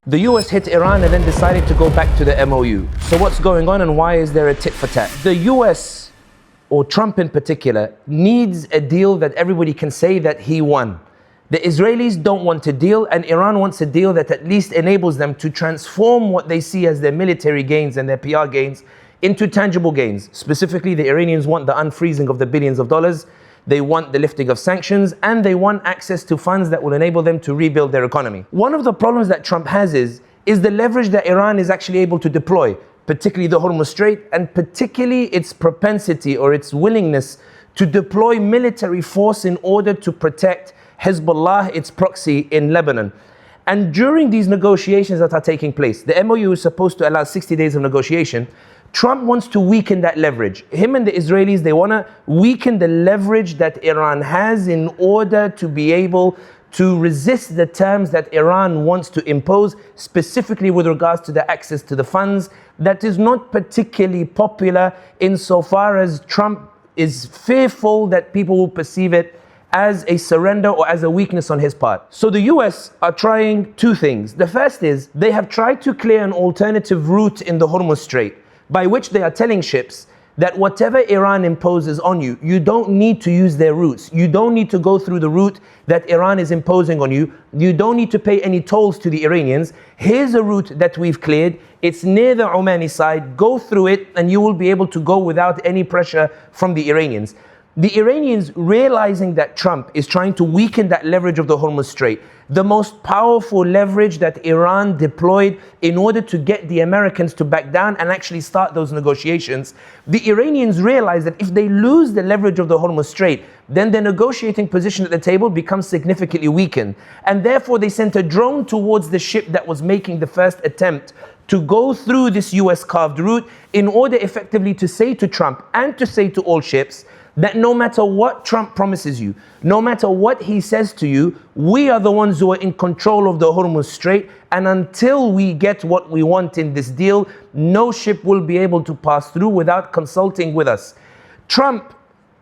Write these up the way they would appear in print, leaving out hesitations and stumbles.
The US hit Iran and then decided to go back to the MOU. So what's going on and why is there a tit for tat? The US, or Trump in particular, needs a deal that everybody can say that he won. The Israelis don't want a deal, and Iran wants a deal that at least enables them to transform what they see as their military gains and their PR gains into tangible gains. Specifically, the Iranians want the unfreezing of the billions of dollars, they want the lifting of sanctions, and they want access to funds that will enable them to rebuild their economy. One of the problems that Trump has is the leverage that Iran is actually able to deploy, particularly the Hormuz Strait, and particularly its propensity or its willingness to deploy military force in order to protect Hezbollah, its proxy in Lebanon. And during these negotiations that are taking place, the MOU is supposed to allow 60 days of negotiation. Trump wants to weaken that leverage. Him and the Israelis, they want to weaken the leverage that Iran has in order to be able to resist the terms that Iran wants to impose, specifically with regards to the access to the funds. That is not particularly popular insofar as Trump is fearful that people will perceive it as a surrender or as a weakness on his part. So the US are trying two things. The first is they have tried to clear an alternative route in the Hormuz Strait, by which they are telling ships that whatever Iran imposes on you, you don't need to use their routes. You don't need to go through the route that Iran is imposing on you. You don't need to pay any tolls to the Iranians. Here's a route that we've cleared. It's near the Omani side. Go through it and you will be able to go without any pressure from the Iranians. The Iranians, realizing that Trump is trying to weaken that leverage of the Hormuz Strait, the most powerful leverage that Iran deployed in order to get the Americans to back down and actually start those negotiations, the Iranians realize that if they lose the leverage of the Hormuz Strait, then their negotiating position at the table becomes significantly weakened. And therefore they sent a drone towards the ship that was making the first attempt to go through this US carved route in order effectively to say to Trump and to say to all ships that no matter what Trump promises you, no matter what he says to you, we are the ones who are in control of the Hormuz Strait, and until we get what we want in this deal, no ship will be able to pass through without consulting with us. Trump,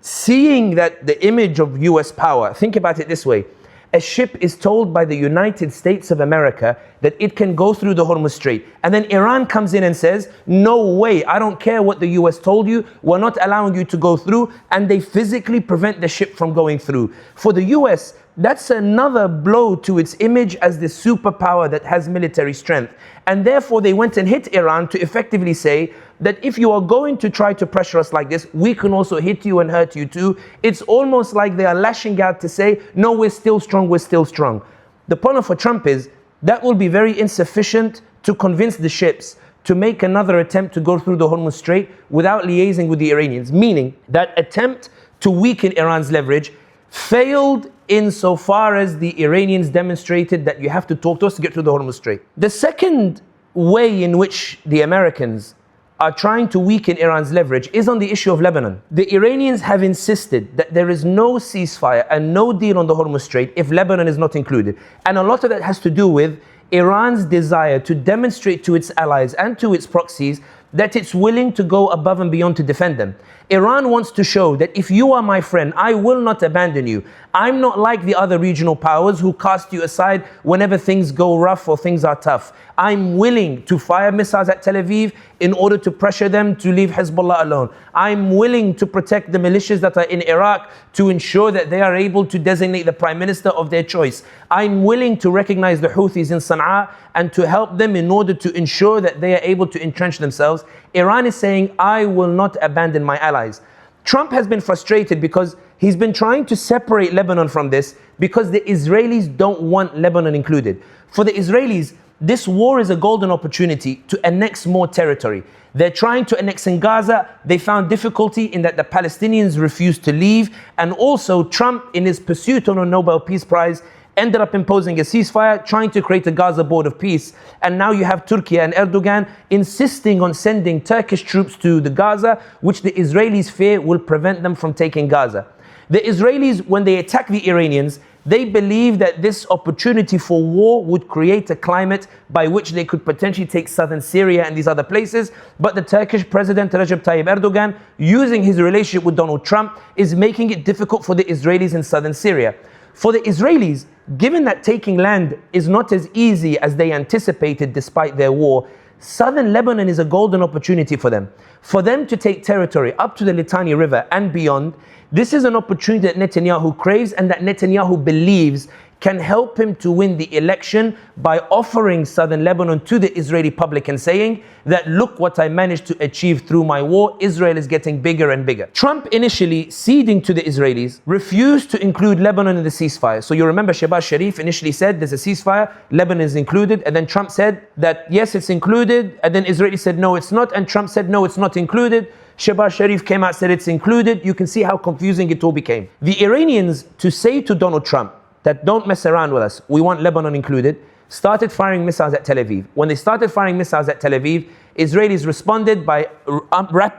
seeing that the image of US power, think about it this way, a ship is told by the United States of America that it can go through the Hormuz Strait. And then Iran comes in and says, no way, I don't care what the US told you, we're not allowing you to go through. And they physically prevent the ship from going through. For the US, that's another blow to its image as the superpower that has military strength. And therefore they went and hit Iran to effectively say that if you are going to try to pressure us like this, we can also hit you and hurt you too. It's almost like they are lashing out to say, no, we're still strong, we're still strong. The problem for Trump is that will be very insufficient to convince the ships to make another attempt to go through the Hormuz Strait without liaising with the Iranians, meaning that attempt to weaken Iran's leverage failed insofar as the Iranians demonstrated that you have to talk to us to get through the Hormuz Strait. The second way in which the Americans are trying to weaken Iran's leverage is on the issue of Lebanon. The Iranians have insisted that there is no ceasefire and no deal on the Hormuz Strait if Lebanon is not included. And a lot of that has to do with Iran's desire to demonstrate to its allies and to its proxies that it's willing to go above and beyond to defend them. Iran wants to show that if you are my friend, I will not abandon you. I'm not like the other regional powers who cast you aside whenever things go rough or things are tough. I'm willing to fire missiles at Tel Aviv in order to pressure them to leave Hezbollah alone. I'm willing to protect the militias that are in Iraq to ensure that they are able to designate the prime minister of their choice. I'm willing to recognize the Houthis in Sana'a and to help them in order to ensure that they are able to entrench themselves. Iran is saying, I will not abandon my allies. Trump has been frustrated because he's been trying to separate Lebanon from this because the Israelis don't want Lebanon included. For the Israelis, this war is a golden opportunity to annex more territory. They're trying to annex in Gaza. They found difficulty in that the Palestinians refused to leave. And also Trump, in his pursuit on a Nobel Peace Prize, ended up imposing a ceasefire, trying to create a Gaza board of peace. And now you have Turkey and Erdogan insisting on sending Turkish troops to the Gaza, which the Israelis fear will prevent them from taking Gaza. The Israelis, when they attack the Iranians, they believe that this opportunity for war would create a climate by which they could potentially take southern Syria and these other places. But the Turkish President Recep Tayyip Erdogan, using his relationship with Donald Trump, is making it difficult for the Israelis in southern Syria. For the Israelis, given that taking land is not as easy as they anticipated despite their war, southern Lebanon is a golden opportunity for them. For them to take territory up to the Litani River and beyond, this is an opportunity that Netanyahu craves and that Netanyahu believes can help him to win the election by offering southern Lebanon to the Israeli public and saying that, look what I managed to achieve through my war. Israel is getting bigger and bigger. Trump initially, ceding to the Israelis, refused to include Lebanon in the ceasefire. So you remember Shehbaz Sharif initially said there's a ceasefire, Lebanon is included, and then Trump said that yes, it's included, and then Israeli said no, it's not, and Trump said no, it's not included. Shehbaz Sharif came out, said it's included. You can see how confusing it all became. The Iranians, to say to Donald Trump that don't mess around with us, we want Lebanon included, started firing missiles at Tel Aviv. When they started firing missiles at Tel Aviv, Israelis responded by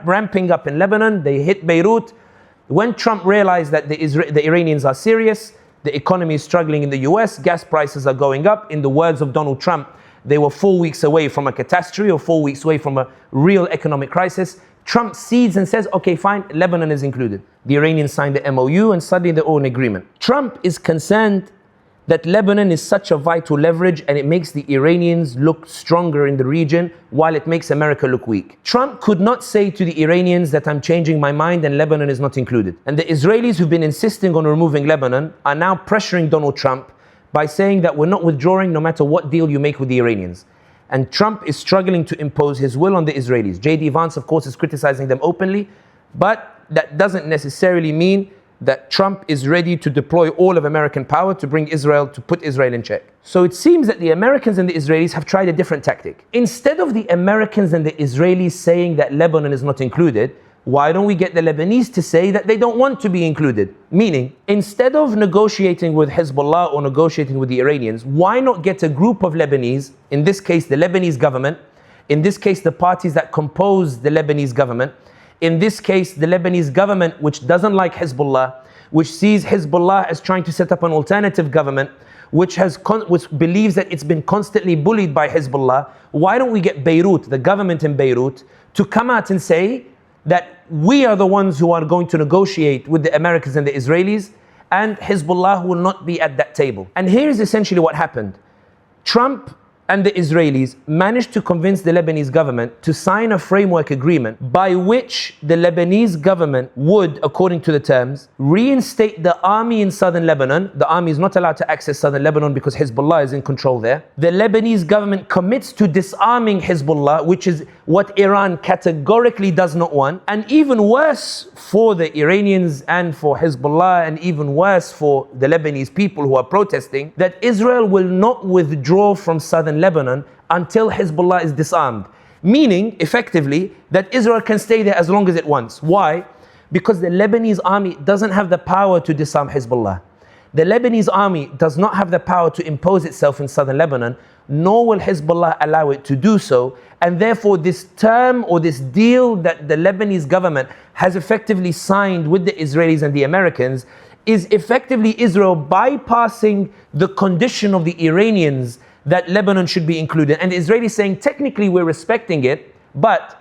ramping up in Lebanon. They hit Beirut. When Trump realized that the Iranians are serious, the economy is struggling in the US, gas prices are going up. In the words of Donald Trump, they were 4 weeks away from a catastrophe or 4 weeks away from a real economic crisis. Trump cedes and says, okay, fine, Lebanon is included. The Iranians signed the MOU and suddenly they're all in agreement. Trump is concerned that Lebanon is such a vital leverage and it makes the Iranians look stronger in the region while it makes America look weak. Trump could not say to the Iranians that I'm changing my mind and Lebanon is not included. And the Israelis who've been insisting on removing Lebanon are now pressuring Donald Trump by saying that we're not withdrawing no matter what deal you make with the Iranians. And Trump is struggling to impose his will on the Israelis. J.D. Vance, of course, is criticizing them openly, but that doesn't necessarily mean that Trump is ready to deploy all of American power to bring Israel, to put Israel in check. So it seems that the Americans and the Israelis have tried a different tactic. Instead of the Americans and the Israelis saying that Lebanon is not included, why don't we get the Lebanese to say that they don't want to be included? Meaning, instead of negotiating with Hezbollah or negotiating with the Iranians, why not get a group of Lebanese, in this case the Lebanese government, in this case the parties that compose the Lebanese government, in this case the Lebanese government which doesn't like Hezbollah, which sees Hezbollah as trying to set up an alternative government, which believes that it's been constantly bullied by Hezbollah. Why don't we get Beirut, the government in Beirut, to come out and say that we are the ones who are going to negotiate with the Americans and the Israelis, and Hezbollah will not be at that table. And here's essentially what happened. Trump and the Israelis managed to convince the Lebanese government to sign a framework agreement by which the Lebanese government would, according to the terms, reinstate the army in southern Lebanon. The army is not allowed to access southern Lebanon because Hezbollah is in control there. The Lebanese government commits to disarming Hezbollah, which is what Iran categorically does not want. And even worse for the Iranians and for Hezbollah, and even worse for the Lebanese people who are protesting, that Israel will not withdraw from southern Lebanon until Hezbollah is disarmed. Meaning, effectively, that Israel can stay there as long as it wants. Why? Because the Lebanese army doesn't have the power to disarm Hezbollah. The Lebanese army does not have the power to impose itself in southern Lebanon, nor will Hezbollah allow it to do so. And therefore, this term or this deal that the Lebanese government has effectively signed with the Israelis and the Americans is effectively Israel bypassing the condition of the Iranians that Lebanon should be included. And the Israelis saying, technically we're respecting it, but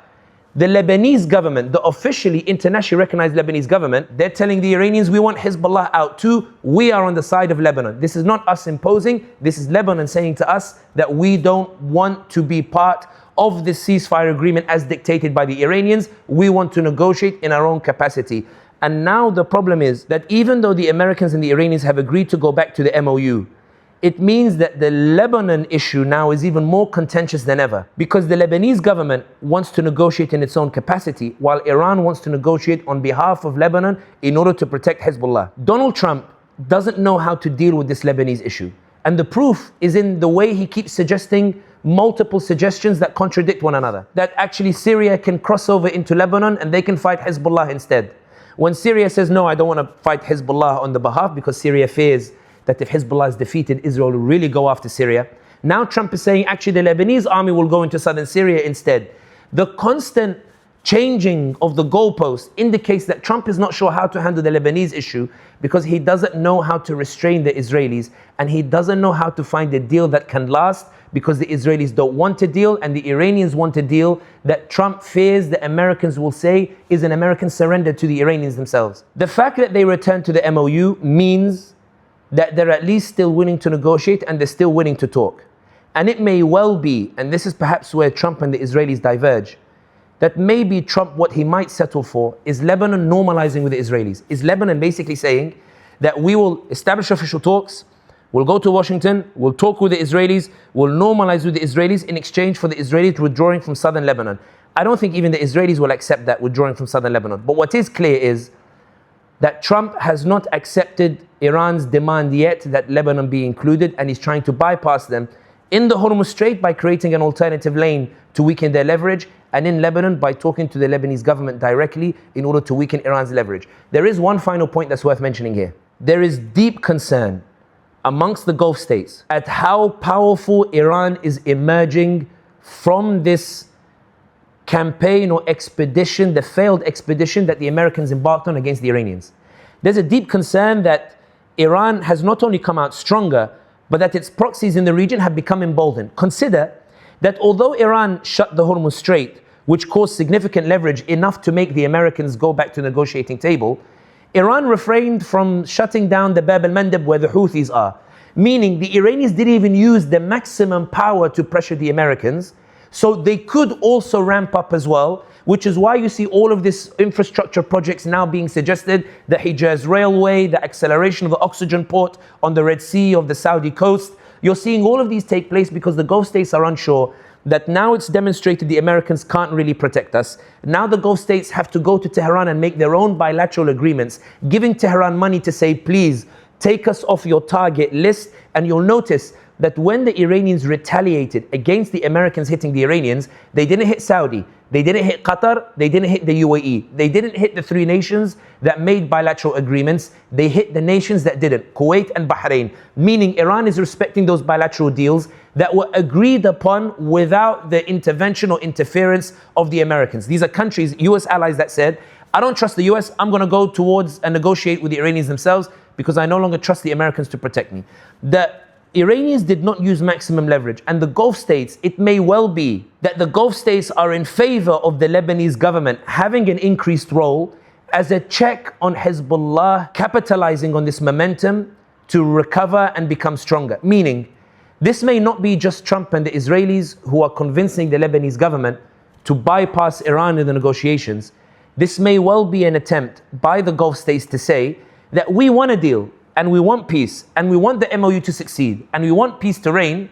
the Lebanese government, the officially internationally recognized Lebanese government, they're telling the Iranians, we want Hezbollah out too. We are on the side of Lebanon. This is not us imposing. This is Lebanon saying to us that we don't want to be part of this ceasefire agreement as dictated by the Iranians. We want to negotiate in our own capacity. And now the problem is that even though the Americans and the Iranians have agreed to go back to the MOU, it means that the Lebanon issue now is even more contentious than ever, because the Lebanese government wants to negotiate in its own capacity, while Iran wants to negotiate on behalf of Lebanon in order to protect Hezbollah. Donald Trump doesn't know how to deal with this Lebanese issue. And the proof is in the way he keeps suggesting multiple suggestions that contradict one another. That actually Syria can cross over into Lebanon and they can fight Hezbollah instead. When Syria says, no, I don't want to fight Hezbollah on the behalf because Syria fears that if Hezbollah is defeated, Israel will really go after Syria. Now Trump is saying, actually, the Lebanese army will go into southern Syria instead. The constant changing of the goalpost indicates that Trump is not sure how to handle the Lebanese issue because he doesn't know how to restrain the Israelis, and he doesn't know how to find a deal that can last because the Israelis don't want a deal and the Iranians want a deal that Trump fears the Americans will say is an American surrender to the Iranians themselves. The fact that they returned to the MOU means that they're at least still willing to negotiate and they're still willing to talk. And it may well be, and this is perhaps where Trump and the Israelis diverge, that maybe Trump, what he might settle for is Lebanon normalizing with the Israelis. Is Lebanon basically saying that we will establish official talks, we'll go to Washington, we'll talk with the Israelis, we'll normalize with the Israelis in exchange for the Israelis withdrawing from southern Lebanon. I don't think even the Israelis will accept that, withdrawing from southern Lebanon. But what is clear is that Trump has not accepted Iran's demand yet that Lebanon be included, and he's trying to bypass them in the Hormuz Strait by creating an alternative lane to weaken their leverage, and in Lebanon by talking to the Lebanese government directly in order to weaken Iran's leverage. There is one final point that's worth mentioning here. There is deep concern amongst the Gulf states at how powerful Iran is emerging from this campaign or expedition, the failed expedition that the Americans embarked on against the Iranians. There's a deep concern that Iran has not only come out stronger, but that its proxies in the region have become emboldened. Consider that although Iran shut the Hormuz Strait, which caused significant leverage enough to make the Americans go back to the negotiating table, Iran refrained from shutting down the Bab al-Mandeb where the Houthis are. Meaning the Iranians didn't even use the maximum power to pressure the Americans, so they could also ramp up as well, which is why you see all of these infrastructure projects now being suggested, the Hijaz Railway, the acceleration of the oxygen port on the Red Sea of the Saudi coast. You're seeing all of these take place because the Gulf states are unsure that now it's demonstrated the Americans can't really protect us. Now the Gulf states have to go to Tehran and make their own bilateral agreements, giving Tehran money to say, please, take us off your target list. And you'll notice that when the Iranians retaliated against the Americans hitting the Iranians, they didn't hit Saudi, they didn't hit Qatar, they didn't hit the UAE. They didn't hit the three nations that made bilateral agreements. They hit the nations that didn't, Kuwait and Bahrain. Meaning Iran is respecting those bilateral deals that were agreed upon without the intervention or interference of the Americans. These are countries, US allies, that said, I don't trust the US, I'm going to go towards and negotiate with the Iranians themselves because I no longer trust the Americans to protect me. The Iranians did not use maximum leverage, and the Gulf states, it may well be that the Gulf states are in favor of the Lebanese government having an increased role as a check on Hezbollah capitalizing on this momentum to recover and become stronger. Meaning, this may not be just Trump and the Israelis who are convincing the Lebanese government to bypass Iran in the negotiations. This may well be an attempt by the Gulf states to say that we want a deal, and we want peace, and we want the MOU to succeed, and we want peace to reign,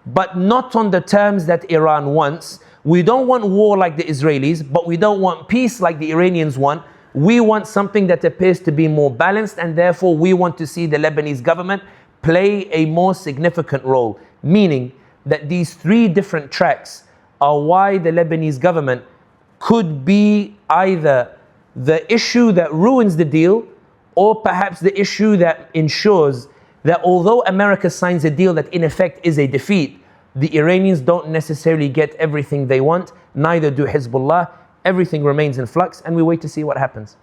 but not on the terms that Iran wants. We don't want war like the Israelis, but we don't want peace like the Iranians want. We want something that appears to be more balanced, and therefore we want to see the Lebanese government play a more significant role. Meaning that these three different tracks are why the Lebanese government could be either the issue that ruins the deal, or perhaps the issue that ensures that although America signs a deal that in effect is a defeat, the Iranians don't necessarily get everything they want, neither do Hezbollah. Everything remains in flux, and we wait to see what happens.